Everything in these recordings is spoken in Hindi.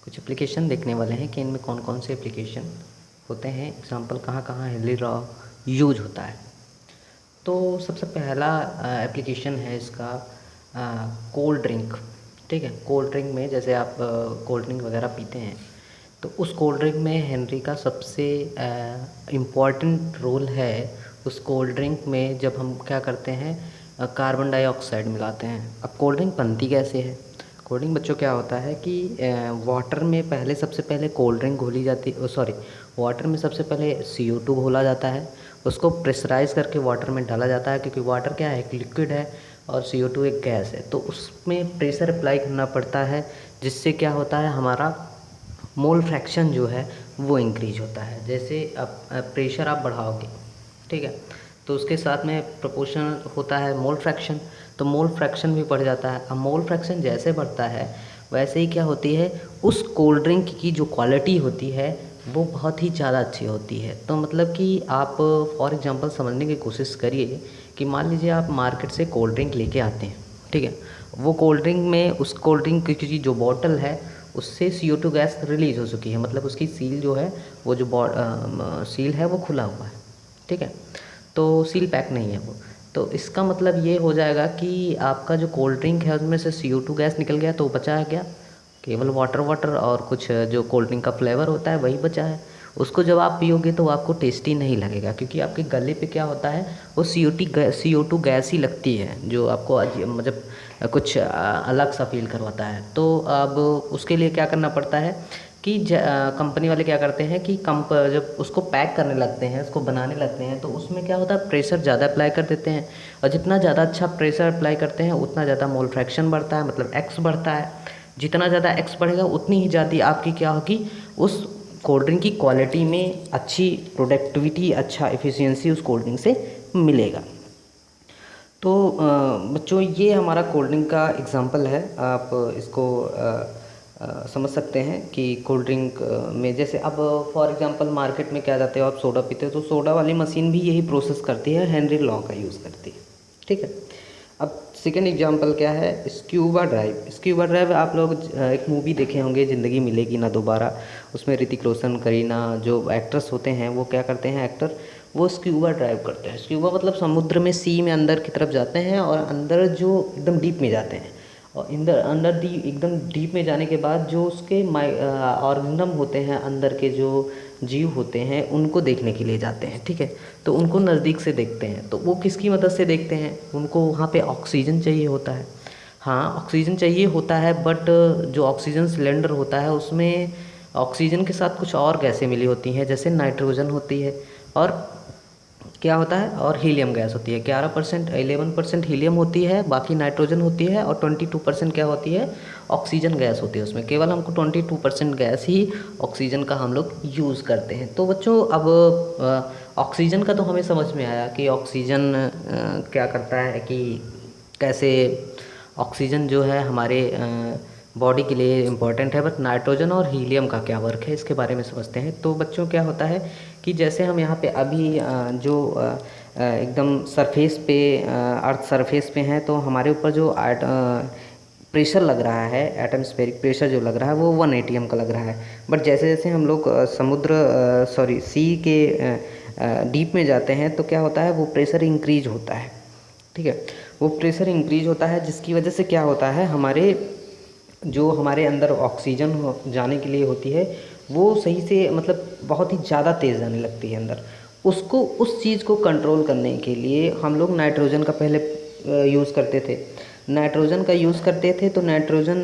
कुछ एप्लीकेशन देखने वाले हैं कि इनमें कौन कौन से एप्लीकेशन होते हैं, एग्जांपल कहाँ कहाँ हेनरी लॉ यूज होता है। तो सबसे पहला एप्लीकेशन है इसका कोल्ड ड्रिंक। ठीक है, कोल्ड ड्रिंक में जैसे आप कोल्ड ड्रिंक वगैरह पीते हैं तो उस कोल्ड ड्रिंक में हेनरी का सबसे इम्पॉर्टेंट रोल है। उस कोल्ड ड्रिंक में जब हम क्या करते हैं, कार्बन डाइऑक्साइड मिलाते हैं। अब कोल्ड ड्रिंक बनती कैसे है? कोल्ड ड्रिंक बच्चों क्या होता है कि वाटर में पहले सबसे पहले कोल्ड ड्रिंक घोली जाती, सॉरी, वाटर में सबसे पहले CO2 घोला जाता है। उसको प्रेशराइज़ करके वाटर में डाला जाता है, क्योंकि वाटर क्या है, एक लिक्विड है और CO2 एक गैस है। तो उसमें प्रेशर अप्लाई करना पड़ता है, जिससे क्या होता है, हमारा मोल फ्रैक्शन जो है वो इंक्रीज होता है। जैसे अब प्रेशर आप बढ़ाओगे, ठीक है, तो उसके साथ में प्रोपोर्शनल होता है मोल फ्रैक्शन, तो मोल फ्रैक्शन भी बढ़ जाता है। अब मोल फ्रैक्शन जैसे बढ़ता है वैसे ही क्या होती है, उस कोल्ड ड्रिंक की जो क्वालिटी होती है वो बहुत ही ज़्यादा अच्छी होती है। तो मतलब कि आप फॉर एग्जांपल समझने की कोशिश करिए कि मान लीजिए आप मार्केट से कोल्ड ड्रिंक लेके आते हैं, ठीक है, वो कोल्ड ड्रिंक में उस कोल्ड ड्रिंक की जो बॉटल है उससे CO2 गैस रिलीज़ हो चुकी है, मतलब उसकी सील जो है वो जो सील है वो खुला हुआ है, ठीक है, तो सील पैक नहीं है वो। तो इसका मतलब ये हो जाएगा कि आपका जो कोल्ड ड्रिंक है उसमें से CO2 गैस निकल गया, तो बचा है क्या, केवल वाटर वाटर और कुछ जो कोल्ड ड्रिंक का फ्लेवर होता है वही बचा है। उसको जब आप पियोगे तो आपको टेस्टी नहीं लगेगा, क्योंकि आपके गले पे क्या होता है, वो CO2 गैस ही लगती है, जो आपको मतलब कुछ अलग सा फील करवाता है। तो अब उसके लिए क्या करना पड़ता है कि कंपनी वाले क्या करते हैं कि जब उसको पैक करने लगते हैं, उसको बनाने लगते हैं, तो उसमें क्या होता है, प्रेशर ज़्यादा अप्लाई कर देते हैं। और जितना ज़्यादा अच्छा प्रेशर अप्लाई करते हैं उतना ज़्यादा मोल फ्रैक्शन बढ़ता है, मतलब एक्स बढ़ता है। जितना ज़्यादा एक्स बढ़ेगा उतनी ही ज़्यादा आपकी क्या होगी, उस कोल्ड ड्रिंक की क्वालिटी में अच्छी प्रोडक्टिविटी, अच्छा एफिशिएंसी उस कोल्ड ड्रिंक से मिलेगा। तो बच्चों ये हमारा कोल्ड ड्रिंक का एग्ज़ाम्पल है। आप इसको समझ सकते हैं कि कोल्ड ड्रिंक में जैसे अब फॉर एग्ज़ाम्पल मार्केट में क्या जाते हो आप, सोडा पीते हो तो सोडा वाली मशीन भी यही प्रोसेस करती है, हेनरी लॉ का यूज़ करती है, ठीक है। अब सेकेंड एग्जांपल क्या है, स्क्यूबा ड्राइव। स्क्यूबा ड्राइव आप लोग एक मूवी देखे होंगे, ज़िंदगी मिलेगी ना दोबारा। उसमें ऋतिक रोशन, करीना जो एक्ट्रेस होते हैं वो क्या करते हैं, एक्टर, वो स्क्यूबा ड्राइव करते हैं। स्क्यूबा मतलब समुद्र में, सी में अंदर की तरफ जाते हैं और अंदर जो एकदम डीप में जाते हैं, और अंदर एकदम डीप में जाने के बाद जो उसके ऑर्गेनिज्म होते हैं, अंदर के जो जीव होते हैं उनको देखने के लिए जाते हैं, ठीक है। तो उनको नज़दीक से देखते हैं, तो वो किसकी मदद से देखते हैं, उनको वहाँ पे ऑक्सीजन चाहिए होता है। हाँ, ऑक्सीजन चाहिए होता है, बट जो ऑक्सीजन सिलेंडर होता है उसमें ऑक्सीजन के साथ कुछ और गैसें मिली होती हैं, जैसे नाइट्रोजन होती है और क्या होता है, और हीलियम गैस होती है। 11% हीलियम होती है, बाकी नाइट्रोजन होती है, और 22% क्या होती है, ऑक्सीजन गैस होती है। उसमें केवल हमको 22% गैस ही ऑक्सीजन का हम लोग यूज़ करते हैं। तो बच्चों अब ऑक्सीजन का तो हमें समझ में आया कि ऑक्सीजन क्या करता है, कि कैसे ऑक्सीजन जो है हमारे बॉडी के लिए इम्पॉर्टेंट है, बट नाइट्रोजन और हीलियम का क्या वर्क है इसके बारे में समझते हैं। तो बच्चों क्या होता है कि जैसे हम यहाँ पे अभी जो एकदम सरफेस पे, अर्थ सरफेस पे हैं, तो हमारे ऊपर जो प्रेशर लग रहा है, एटमॉस्फेरिक प्रेशर जो लग रहा है वो 1 ATM का लग रहा है। बट जैसे जैसे हम लोग सी के डीप में जाते हैं तो क्या होता है, वो प्रेशर इंक्रीज होता है, ठीक है। वो प्रेशर इंक्रीज होता है जिसकी वजह से क्या होता है, हमारे अंदर ऑक्सीजन जाने के लिए होती है वो सही से, मतलब बहुत ही ज़्यादा तेज़ जाने लगती है अंदर। उसको, उस चीज़ को कंट्रोल करने के लिए हम लोग नाइट्रोजन का पहले यूज़ करते थे। नाइट्रोजन का यूज़ करते थे तो नाइट्रोजन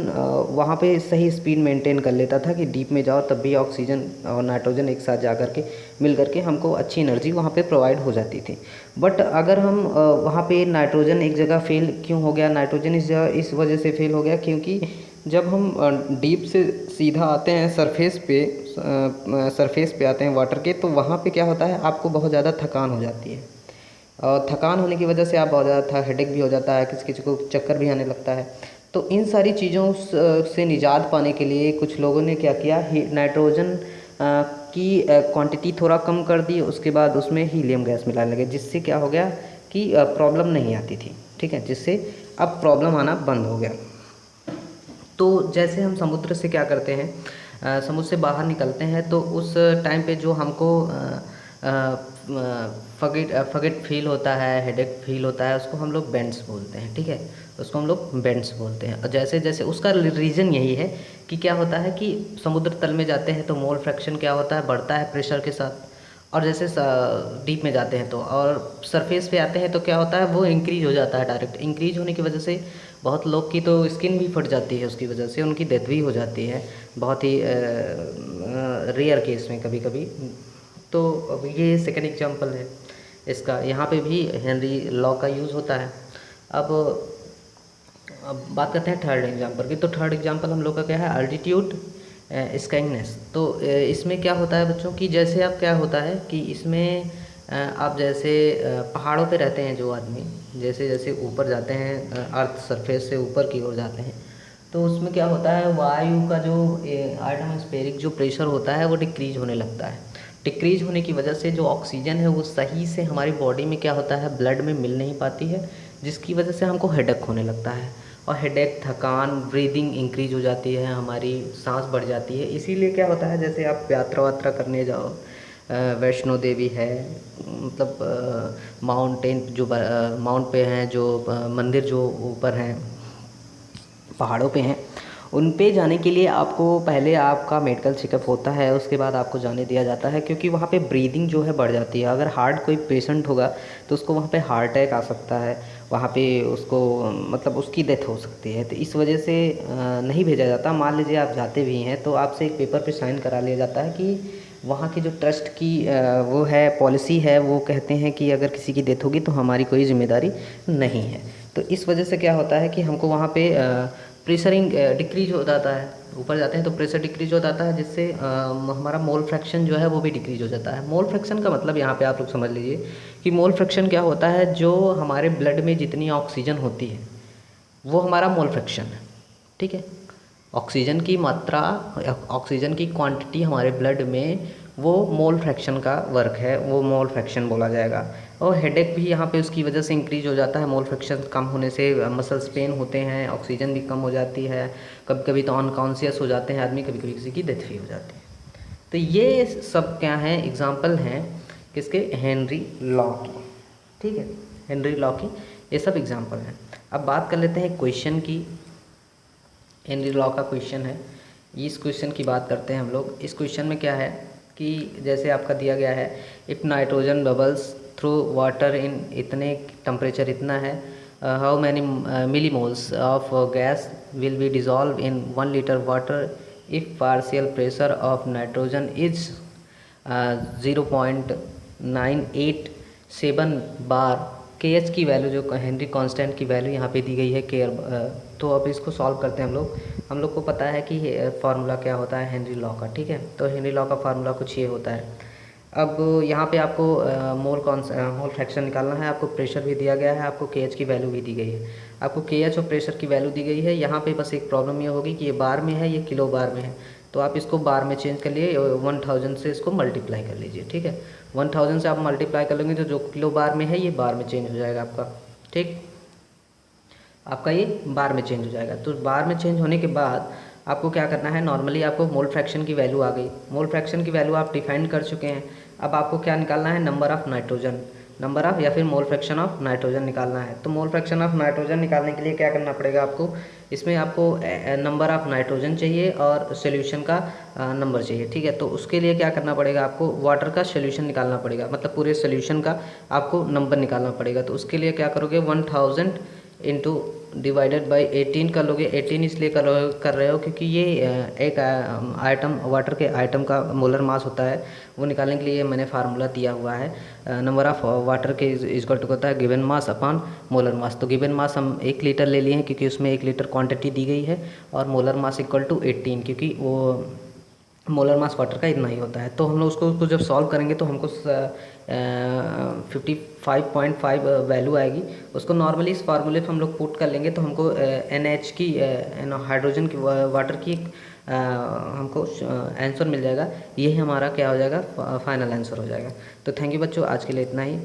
वहाँ पे सही स्पीड मेंटेन कर लेता था कि डीप में जाओ तब भी ऑक्सीजन और नाइट्रोजन एक साथ जा कर के मिल करके हमको अच्छी एनर्जी वहाँ पे प्रोवाइड हो जाती थी। बट अगर हम वहाँ पे नाइट्रोजन एक जगह फेल क्यों हो गया, नाइट्रोजन इस वजह से फेल हो गया क्योंकि जब हम डीप से सीधा आते हैं सरफेस पे आते हैं वाटर के, तो वहाँ पे क्या होता है, आपको बहुत ज़्यादा थकान हो जाती है। और थकान होने की वजह से आप बहुत ज़्यादा हेडेक भी हो जाता है, किसी किसी को चक्कर भी आने लगता है। तो इन सारी चीज़ों से निजात पाने के लिए कुछ लोगों ने क्या किया, नाइट्रोजन की क्वांटिटी थोड़ा कम कर दी, उसके बाद उसमें हीलियम गैस मिलाने लगे, जिससे क्या हो गया कि प्रॉब्लम नहीं आती थी, ठीक है, जिससे अब प्रॉब्लम आना बंद हो गया। तो जैसे हम समुद्र से क्या करते हैं, समुद्र से बाहर निकलते हैं तो उस टाइम पे जो हमको फगेट फील होता है, हेडेक फील होता है, उसको हम लोग बेंड्स बोलते हैं, ठीक है। उसको हम लोग बेंड्स बोलते हैं। और जैसे जैसे उसका रीज़न यही है कि क्या होता है कि समुद्र तल में जाते हैं तो मोल फ्रैक्शन क्या होता है, बढ़ता है प्रेशर के साथ। और जैसे डीप में जाते हैं तो, और सरफेस पे आते हैं तो क्या होता है, वो इंक्रीज हो जाता है। डायरेक्ट इंक्रीज होने की वजह से बहुत लोग की तो स्किन भी फट जाती है, उसकी वजह से उनकी डेथ भी हो जाती है, बहुत ही रेयर केस में कभी कभी। तो अब ये सेकंड एग्जांपल है इसका। यहाँ पे भी हेनरी लॉ का यूज़ होता है। अब अब बात करते हैं थर्ड एग्जांपल की। तो थर्ड एग्जांपल हम लोग का क्या है, अल्टीट्यूड स्काइनेस। तो इसमें क्या होता है बच्चों की, जैसे आप क्या होता है कि इसमें आप जैसे पहाड़ों पे रहते हैं जो आदमी, जैसे जैसे ऊपर जाते हैं अर्थ सरफेस से ऊपर की ओर जाते हैं, तो उसमें क्या होता है, वायु का जो एटमॉस्फेरिक जो प्रेशर होता है वो डिक्रीज होने लगता है। डिक्रीज होने की वजह से जो ऑक्सीजन है वो सही से हमारी बॉडी में क्या होता है, ब्लड में मिल नहीं पाती है, जिसकी वजह से हमको हेडेक होने लगता है। और हेडेक, थकान, ब्रीदिंग इंक्रीज हो जाती है, हमारी सांस बढ़ जाती है। इसीलिए क्या होता है, जैसे आप यात्रा वात्रा करने जाओ, वैष्णो देवी है, मतलब माउंटेन जो माउंट पे हैं, जो मंदिर जो ऊपर हैं, पहाड़ों पे हैं, उन पे जाने के लिए आपको पहले आपका मेडिकल चेकअप होता है, उसके बाद आपको जाने दिया जाता है, क्योंकि वहाँ पे ब्रीदिंग जो है बढ़ जाती है। अगर हार्ट कोई पेशेंट होगा तो उसको वहाँ पे हार्ट अटैक आ सकता है, वहाँ पे उसको मतलब उसकी डेथ हो सकती है। तो इस वजह से नहीं भेजा जाता। मान लीजिए आप जाते भी हैं तो आपसे एक पेपर पे साइन करा लिया जाता है कि वहाँ की जो ट्रस्ट की वो है, पॉलिसी है, वो कहते हैं कि अगर किसी की डेथ होगी तो हमारी कोई ज़िम्मेदारी नहीं है। तो इस वजह से क्या होता है कि हमको वहाँ पे प्रेशरिंग डिक्रीज हो जाता है। ऊपर जाते हैं तो प्रेशर डिक्रीज हो जाता है, जिससे हमारा मोल फ्रैक्शन जो है वो भी डिक्रीज हो जाता है। मोल फ्रैक्शन का मतलब यहाँ पे आप लोग समझ लीजिए कि मोल फ्रैक्शन क्या होता है, जो हमारे ब्लड में जितनी ऑक्सीजन होती है वो हमारा मोल फ्रैक्शन है, ठीक है। ऑक्सीजन की मात्रा, ऑक्सीजन की क्वांटिटी हमारे ब्लड में, वो मोल फ्रैक्शन का वर्क है, वो मोल फ्रैक्शन बोला जाएगा। और हेडेक भी यहाँ पे उसकी वजह से इंक्रीज हो जाता है। मोल फ्रैक्शन कम होने से मसल्स पेन होते हैं, ऑक्सीजन भी कम हो जाती है, कभी कभी तो अनकॉन्शियस हो जाते हैं आदमी, कभी कभी किसी की डेथ भी हो जाती है। तो ये सब क्या हैं, एग्जाम्पल हैं किसके, हेनरी लॉ की, ठीक है, हेनरी लॉ की ये सब एग्जाम्पल हैं। अब बात कर लेते हैं क्वेश्चन की। हेनरी लॉ का क्वेश्चन है, इस क्वेश्चन की बात करते हैं हम लोग। इस क्वेश्चन में क्या है कि जैसे आपका दिया गया है, if nitrogen bubbles through water in इतने टेम्परेचर इतना है, how many millimoles of gas will be dissolve in 1 litre water if partial pressure of nitrogen is 0.987 बार। के एच की वैल्यू जो हेनरी कांस्टेंट की वैल्यू यहाँ पे दी गई है केयर। तो अब इसको सॉल्व करते हैं हम लोग। हम लोग को पता है कि फार्मूला क्या होता है हेनरी लॉ का, ठीक है। तो हेनरी लॉ का फार्मूला कुछ ये होता है। अब यहाँ पे आपको मोल फ्रैक्शन निकालना है, आपको प्रेशर भी दिया गया है, आपको के एच की वैल्यू भी दी गई है। आपको के एच और प्रेशर की वैल्यू दी गई है। यहाँ पे बस एक प्रॉब्लम ये होगी कि ये बार में है, ये किलो बार में है, तो आप इसको बार में चेंज कर लिए, 1000 से इसको मल्टीप्लाई कर लीजिए, ठीक है। 1000 से आप मल्टीप्लाई कर लेंगे तो जो किलो बार में है ये बार में चेंज हो जाएगा आपका, ठीक, आपका ये बार में चेंज हो जाएगा। तो बार में चेंज होने के बाद आपको क्या करना है, नॉर्मली आपको मोल फ्रैक्शन की वैल्यू आ गई, मोल फ्रैक्शन की वैल्यू आप डिफाइन कर चुके हैं। अब आपको क्या निकालना है, number of nitrogen, number of या फिर मोल फ्रैक्शन ऑफ नाइट्रोजन निकालना है। तो मोल फ्रैक्शन ऑफ नाइट्रोजन निकालने के लिए क्या करना पड़ेगा आपको, इसमें आपको नंबर ऑफ़ नाइट्रोजन चाहिए और सोल्यूशन का नंबर चाहिए, ठीक है। तो उसके लिए क्या करना पड़ेगा, आपको वाटर का सोल्यूशन निकालना पड़ेगा, मतलब पूरे सोल्यूशन का आपको नंबर निकालना पड़ेगा। तो उसके लिए क्या करोगे, 1000 इंटू डिवाइडेड बाई 18 कर लोगे। 18 इसलिए कर रहे हो क्योंकि ये एक आइटम, वाटर के आइटम का मोलर मास होता है, वो निकालने के लिए मैंने फार्मूला दिया हुआ है। नंबर ऑफ़ वाटर के इक्वल टू होता है given mass upon molar mass. तो गिवन मास हम 1 लीटर ले लिए हैं क्योंकि उसमें 1 लीटर क्वांटिटी दी गई है, और मोलर मास इक्वल टू 18 क्योंकि वो मोलर मास वाटर का इतना ही होता है। तो हम लोग उसको जब सॉल्व करेंगे तो हमको 55.5 वैल्यू आएगी। उसको नॉर्मली इस फार्मूले पे हम लोग पुट कर लेंगे तो हमको NH की हाइड्रोजन की वाटर की हमको आंसर मिल जाएगा। यही हमारा क्या हो जाएगा, फाइनल आंसर हो जाएगा। तो थैंक यू बच्चों, आज के लिए इतना ही।